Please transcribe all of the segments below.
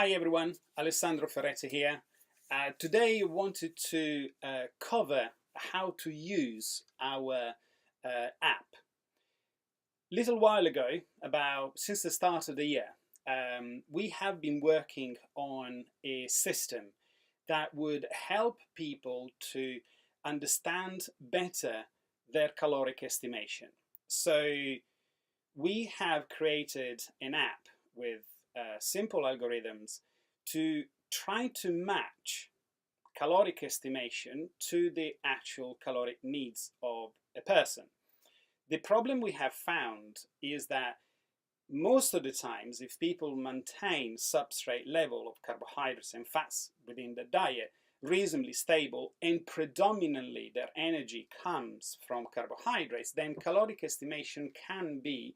Hi everyone, Alessandro Ferretti here. Today I wanted to cover how to use our app. Little while ago, since the start of the year, we have been working on a system that would help people to understand better their caloric estimation. So we have created an app with simple algorithms to try to match caloric estimation to the actual caloric needs of a person. The problem we have found is that most of the times, if people maintain substrate level of carbohydrates and fats within the diet reasonably stable and predominantly their energy comes from carbohydrates, then caloric estimation can be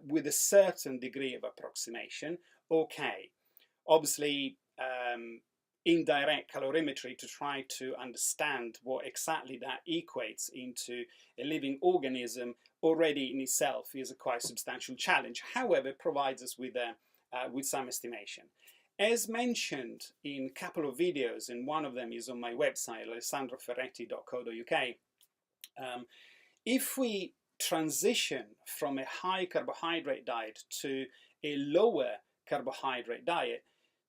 with a certain degree of approximation okay. Obviously, indirect calorimetry to try to understand what exactly that equates into a living organism already in itself is a quite substantial challenge. However, it provides us with some estimation. As mentioned in a couple of videos, and one of them is on my website, alessandroferretti.co.uk, if we transition from a high carbohydrate diet to a lower carbohydrate diet,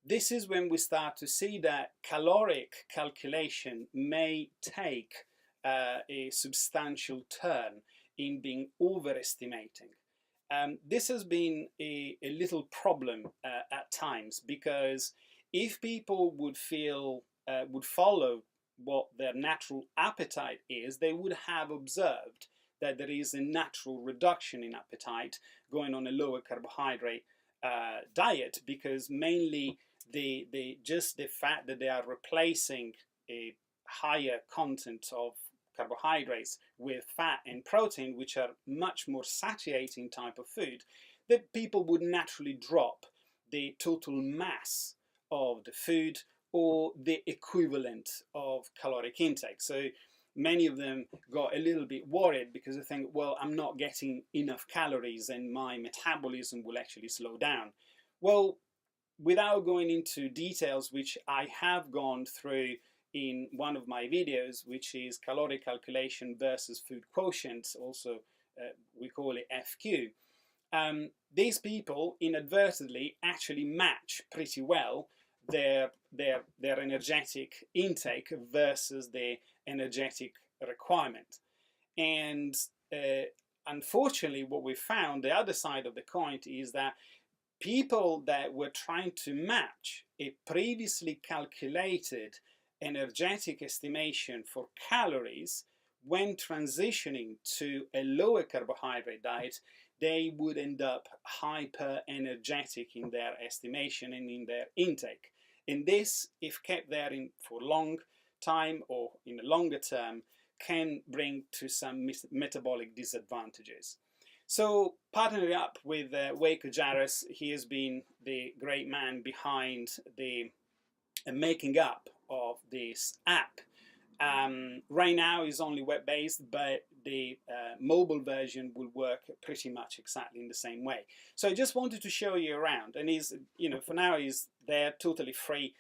this is when we start to see that caloric calculation may take a substantial turn in being overestimating. This has been a little problem at times, because if people would follow what their natural appetite is, they would have observed that there is a natural reduction in appetite going on a lower carbohydrate diet, because mainly just the fact that they are replacing a higher content of carbohydrates with fat and protein, which are much more satiating type of food, that people would naturally drop the total mass of the food or the equivalent of caloric intake. So many of them got a little bit worried because they think, well, I'm not getting enough calories and my metabolism will actually slow down. Well, without going into details, which I have gone through in one of my videos, which is caloric calculation versus food quotient, also we call it FQ, these people inadvertently actually match pretty well their energetic intake versus the energetic requirement. And unfortunately, what we found, the other side of the coin, is that people that were trying to match a previously calculated energetic estimation for calories, when transitioning to a lower carbohydrate diet, they would end up hyper energetic in their estimation and in their intake. And this, if kept there for a long time or in a longer term, can bring to some metabolic disadvantages. So partnering up with Waco Jarvis, he has been the great man behind the making up of this app. Right now it's only web-based, but the mobile version will work pretty much exactly in the same way. So I just wanted to show you around, and for now is there totally free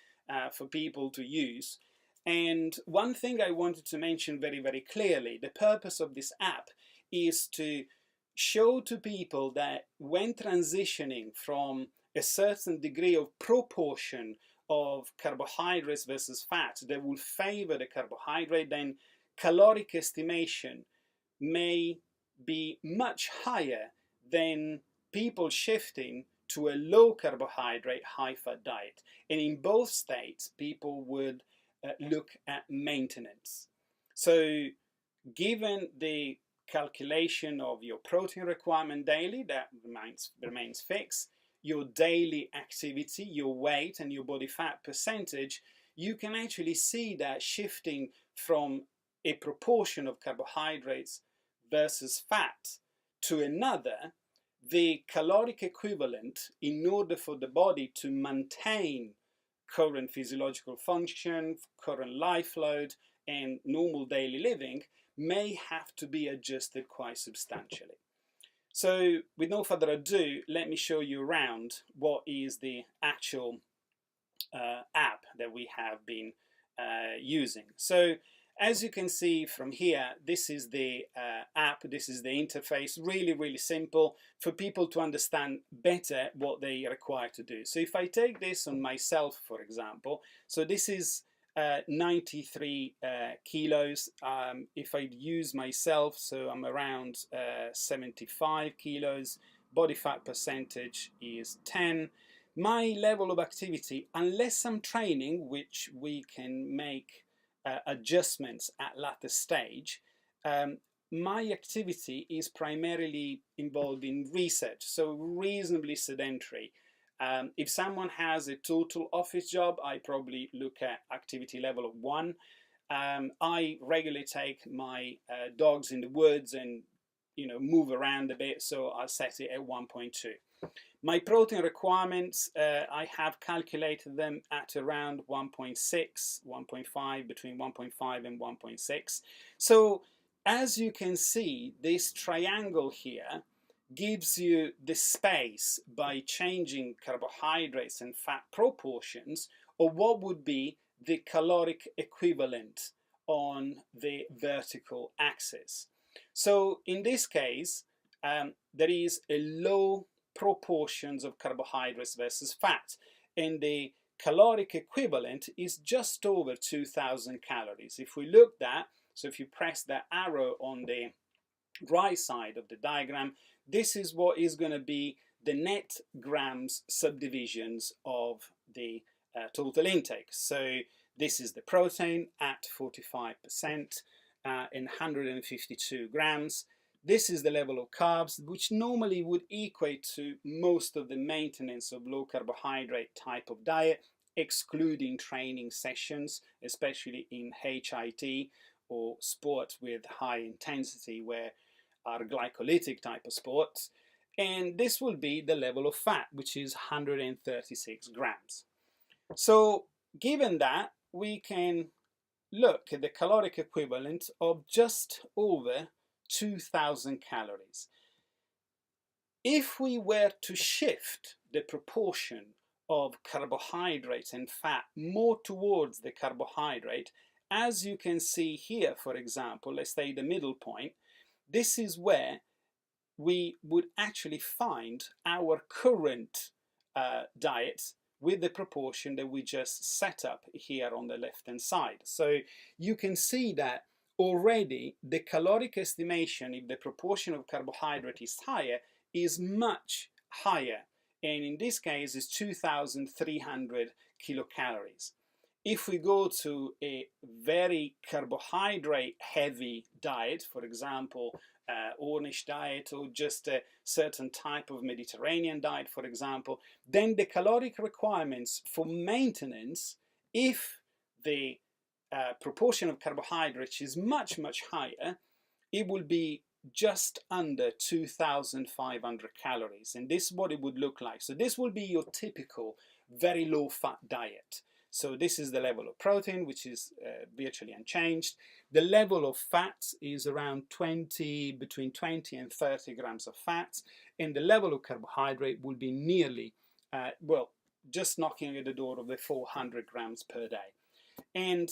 for people to use. And one thing I wanted to mention very, very clearly, the purpose of this app is to show to people that when transitioning from a certain degree of proportion of carbohydrates versus fat that will favor the carbohydrate, then caloric estimation may be much higher than people shifting to a low carbohydrate, high fat diet. And in both states, people would look at maintenance. So given the calculation of your protein requirement daily, that remains fixed, your daily activity, your weight and your body fat percentage, you can actually see that shifting from a proportion of carbohydrates versus fat to another, the caloric equivalent, in order for the body to maintain current physiological function, current life load and normal daily living, may have to be adjusted quite substantially. So with no further ado, let me show you around what is the actual app that we have been using. So as you can see from here, this is the app, this is the interface, really simple for people to understand better what they require to do. So if I take this on myself, for example, so this is 93 kilos. If I use myself, so I'm around 75 kilos, body fat percentage is 10. My level of activity, unless I'm training, which we can make adjustments at later stage, my activity is primarily involved in research, so reasonably sedentary. If someone has a total office job, I probably look at activity level of 1. I regularly take my dogs in the woods and move around a bit, so I'll set it at 1.2. My protein requirements, I have calculated them at around 1.6, 1.5, between 1.5 and 1.6. So as you can see, this triangle here gives you the space by changing carbohydrates and fat proportions of what would be the caloric equivalent on the vertical axis. So in this case, there is a low proportions of carbohydrates versus fat, and the caloric equivalent is just over 2,000 calories. If we look at, so if you press the arrow on the right side of the diagram, this is what is going to be the net grams subdivisions of the total intake. So this is the protein at 45% in 152 grams. This is the level of carbs, which normally would equate to most of the maintenance of low carbohydrate type of diet, excluding training sessions, especially in HIIT or sports with high intensity, where are glycolytic type of sports. And this will be the level of fat, which is 136 grams. So given that, we can look at the caloric equivalent of just over 2,000 calories. If we were to shift the proportion of carbohydrates and fat more towards the carbohydrate, as you can see here, for example, let's say the middle point, this is where we would actually find our current diet with the proportion that we just set up here on the left hand side. So you can see that already the caloric estimation, if the proportion of carbohydrate is higher, is much higher, and in this case is 2,300 kilocalories. If we go to a very carbohydrate heavy diet, for example Ornish diet, or just a certain type of Mediterranean diet, for example, then the caloric requirements for maintenance, if the proportion of carbohydrates is much higher, it will be just under 2,500 calories, and this is what it would look like. So this will be your typical very low fat diet. So this is the level of protein, which is virtually unchanged. The level of fats is around between 20 and 30 grams of fat, and the level of carbohydrate will be nearly, well, just knocking at the door of the 400 grams per day. And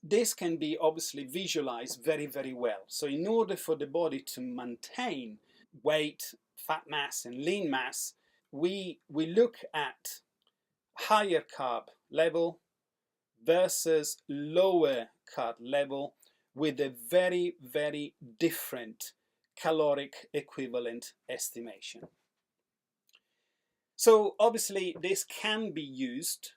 this can be obviously visualized very well. So in order for the body to maintain weight, fat mass and lean mass, we look at higher carb level versus lower carb level with a very different caloric equivalent estimation. So obviously this can be used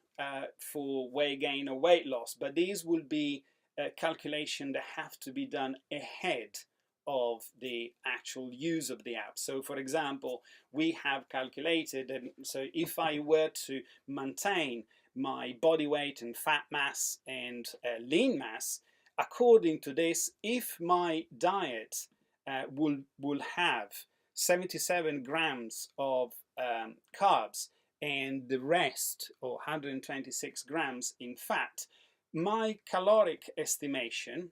for weight gain or weight loss, but these will be a calculation that have to be done ahead of the actual use of the app. So for example, we have calculated, and so if I were to maintain my body weight and fat mass and lean mass, according to this, if my diet will have 77 grams of carbs and the rest, or 126 grams in fat, my caloric estimation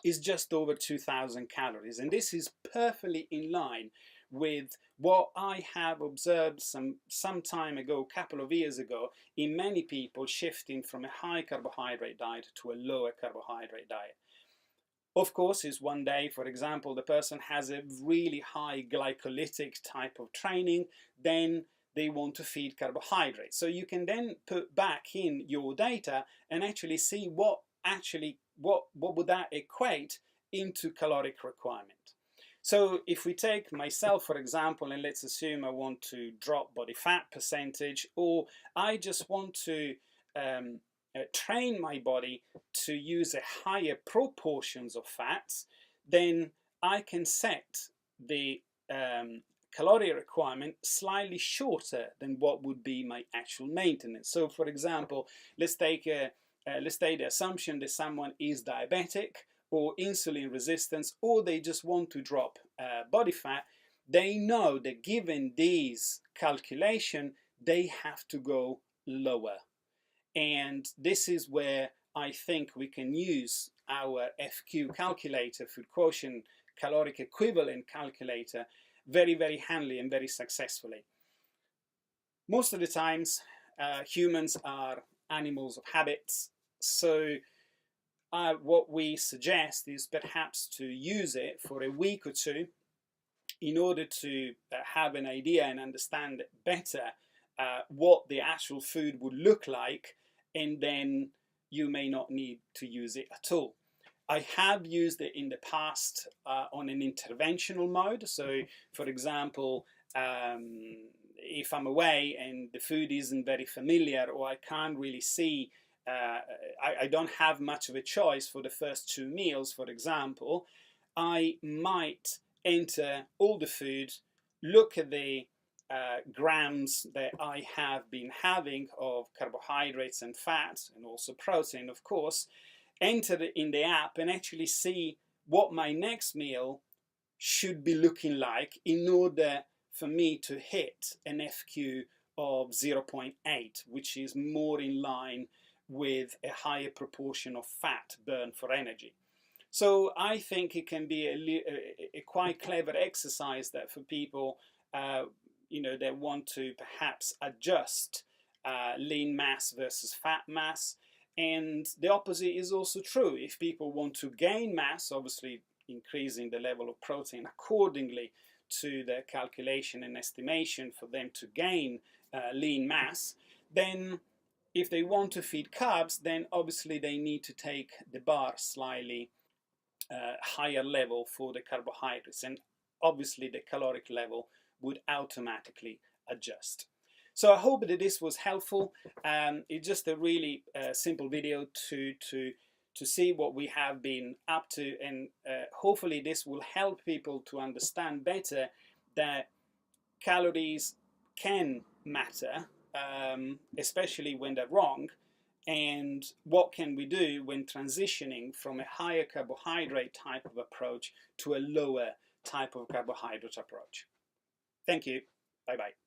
is just over 2,000 calories, and this is perfectly in line with what I have observed some time ago, a couple of years ago, in many people shifting from a high carbohydrate diet to a lower carbohydrate diet. Of course, is one day, for example, the person has a really high glycolytic type of training, then they want to feed carbohydrates. So you can then put back in your data and actually see what would that equate into caloric requirement. So if we take myself, for example, and let's assume I want to drop body fat percentage, or I just want to train my body to use a higher proportions of fats, then I can set the calorie requirement slightly shorter than what would be my actual maintenance. So for example, let's take the assumption that someone is diabetic or insulin resistance, or they just want to drop body fat. They know that given these calculation, they have to go lower. And this is where I think we can use our FQ calculator, Food Quotient Caloric Equivalent Calculator, very, very handily and very successfully. Most of the times, humans are animals of habits, so what we suggest is perhaps to use it for a week or two in order to have an idea and understand better what the actual food would look like, and then you may not need to use it at all. I have used it in the past on an interventional mode. So for example, if I'm away and the food isn't very familiar, or I can't really see, I don't have much of a choice for the first 2 meals, for example, I might enter all the food, look at the grams that I have been having of carbohydrates and fats, and also protein, of course, enter it in the app and actually see what my next meal should be looking like in order for me to hit an FQ of 0.8, which is more in line with a higher proportion of fat burned for energy. So I think it can be a quite clever exercise that for people that want to perhaps adjust lean mass versus fat mass. And the opposite is also true. If people want to gain mass, obviously increasing the level of protein accordingly to the calculation and estimation for them to gain lean mass, then if they want to feed carbs, then obviously they need to take the bar slightly higher level for the carbohydrates, and obviously the caloric level would automatically adjust. So I hope that this was helpful. It's just a really simple video to see what we have been up to, and hopefully this will help people to understand better that calories can matter, especially when they're wrong, and what can we do when transitioning from a higher carbohydrate type of approach to a lower type of carbohydrate approach. Thank you. Bye-bye.